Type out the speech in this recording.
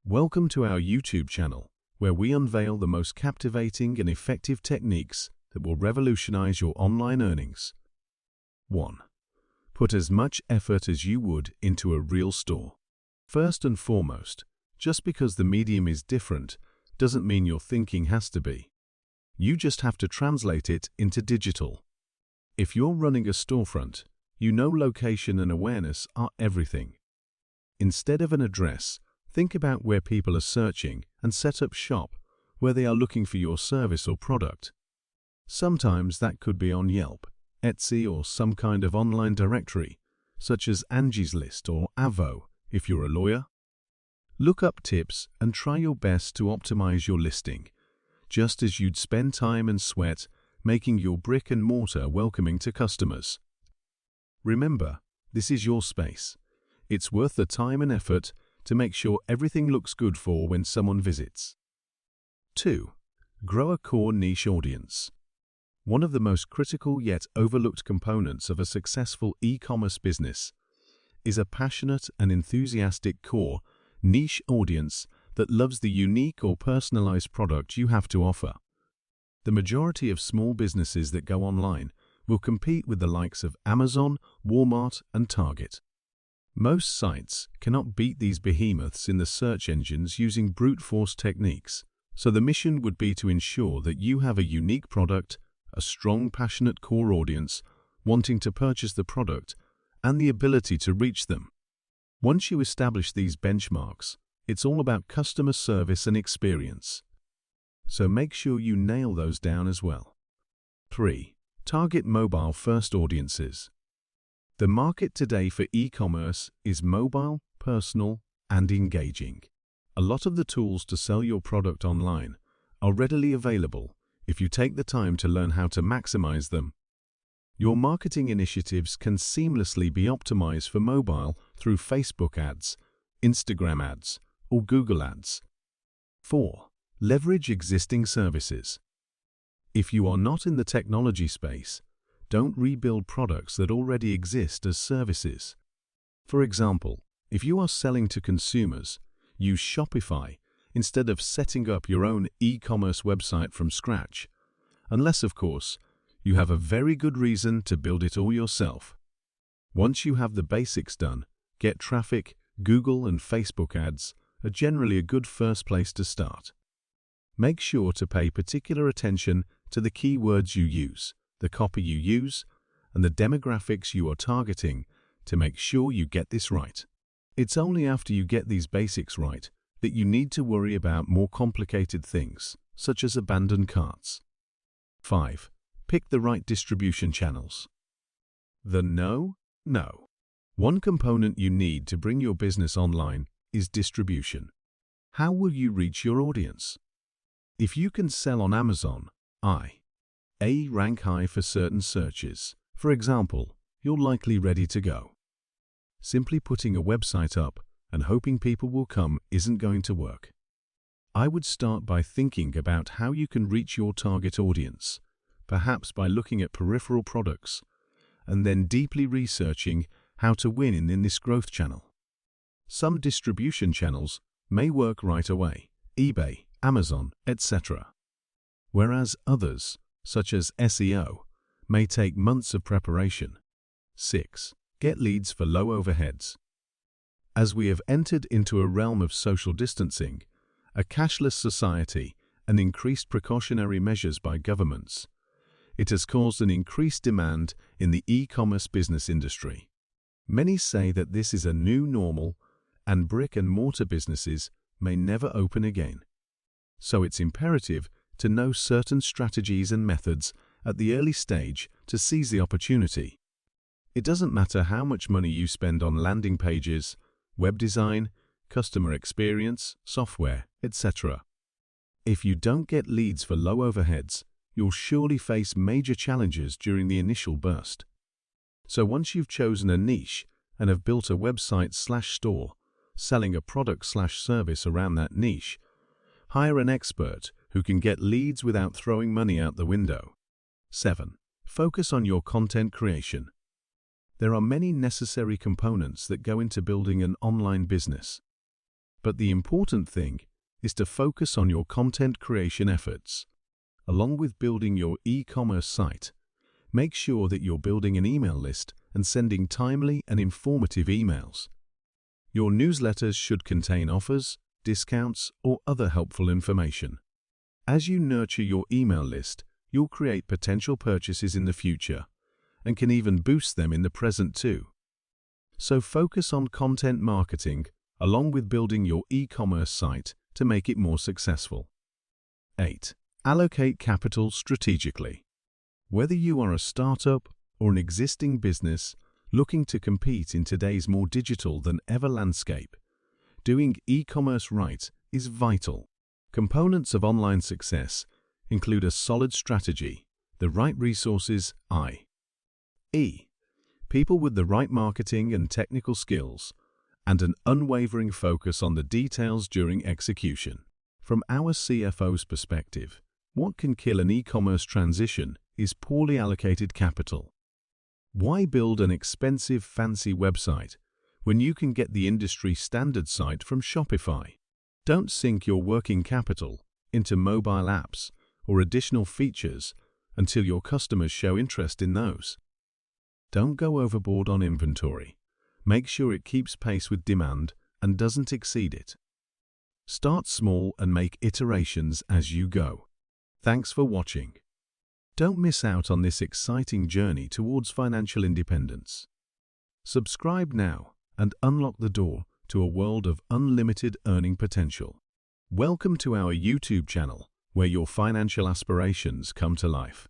Welcome to our YouTube channel, where we unveil the most captivating and effective techniques that will revolutionize your online earnings. 1. Put as much effort as you would into a real store. First and foremost, just because the medium is different doesn't mean your thinking has to be. You just have to translate it into digital. If you're running a storefront, you know location and awareness are everything. Instead of an address, think about where people are searching and set up shop where they are looking for your service or product. Sometimes that could be on Yelp, Etsy, or some kind of online directory, such as Angie's List or Avo if you're a lawyer. Look up tips and try your best to optimize your listing, just as you'd spend time and sweat making your brick and mortar welcoming to customers. Remember, this is your space. It's worth the time and effort to make sure everything looks good for when someone visits. 2. Grow a core niche audience. One of the most critical yet overlooked components of a successful e-commerce business is a passionate and enthusiastic core niche audience that loves the unique or personalized product you have to offer. The majority of small businesses that go online will compete with the likes of Amazon, Walmart, and Target. Most sites cannot beat these behemoths in the search engines using brute force techniques, so the mission would be to ensure that you have a unique product, a strong, passionate core audience wanting to purchase the product, and the ability to reach them. Once you establish these benchmarks, it's all about customer service and experience. So make sure you nail those down as well. 3. Target mobile-first audiences. The market today for e-commerce is mobile, personal, and engaging. A lot of the tools to sell your product online are readily available if you take the time to learn how to maximize them. Your marketing initiatives can seamlessly be optimized for mobile through Facebook ads, Instagram ads, or Google ads. 4. Leverage existing services. If you are not in the technology space, don't rebuild products that already exist as services. For example, if you are selling to consumers, use Shopify instead of setting up your own e-commerce website from scratch, unless, of course, you have a very good reason to build it all yourself. Once you have the basics done, get traffic, Google and Facebook ads are generally a good first place to start. Make sure to pay particular attention to the keywords you use, the copy you use, and the demographics you are targeting to make sure you get this right. It's only after you get these basics right that you need to worry about more complicated things, such as abandoned carts. 5. Pick the right distribution channels. No. One component you need to bring your business online is distribution. How will you reach your audience? If you can sell on Amazon, rank high for certain searches. For example, you're likely ready to go. Simply putting a website up and hoping people will come isn't going to work. I would start by thinking about how you can reach your target audience, perhaps by looking at peripheral products, and then deeply researching how to win in this growth channel. Some distribution channels may work right away, eBay, Amazon, etc., whereas others, such as SEO, may take months of preparation. 6. Get leads for low overheads. As we have entered into a realm of social distancing, a cashless society, and increased precautionary measures by governments, it has caused an increased demand in the e-commerce business industry. Many say that this is a new normal and brick-and-mortar businesses may never open again. So it's imperative to know certain strategies and methods at the early stage to seize the opportunity. It doesn't matter how much money you spend on landing pages, web design, customer experience, software, etc. If you don't get leads for low overheads, you'll surely face major challenges during the initial burst. So once you've chosen a niche and have built a website/store, selling a product/service around that niche, hire an expert who can get leads without throwing money out the window. 7. Focus on your content creation. There are many necessary components that go into building an online business. But the important thing is to focus on your content creation efforts. Along with building your e-commerce site, make sure that you're building an email list and sending timely and informative emails. Your newsletters should contain offers, discounts, or other helpful information. As you nurture your email list, you'll create potential purchases in the future and can even boost them in the present too. So focus on content marketing along with building your e-commerce site to make it more successful. 8. Allocate capital strategically. Whether you are a startup or an existing business looking to compete in today's more digital than ever landscape, doing e-commerce right is vital. Components of online success include a solid strategy, the right resources, i.e., people with the right marketing and technical skills, and an unwavering focus on the details during execution. From our CFO's perspective, what can kill an e-commerce transition is poorly allocated capital. Why build an expensive, fancy website when you can get the industry standard site from Shopify? Don't sink your working capital into mobile apps or additional features until your customers show interest in those. Don't go overboard on inventory. Make sure it keeps pace with demand and doesn't exceed it. Start small and make iterations as you go. Thanks for watching. Don't miss out on this exciting journey towards financial independence. Subscribe now and unlock the door to a world of unlimited earning potential. Welcome to our YouTube channel, where your financial aspirations come to life.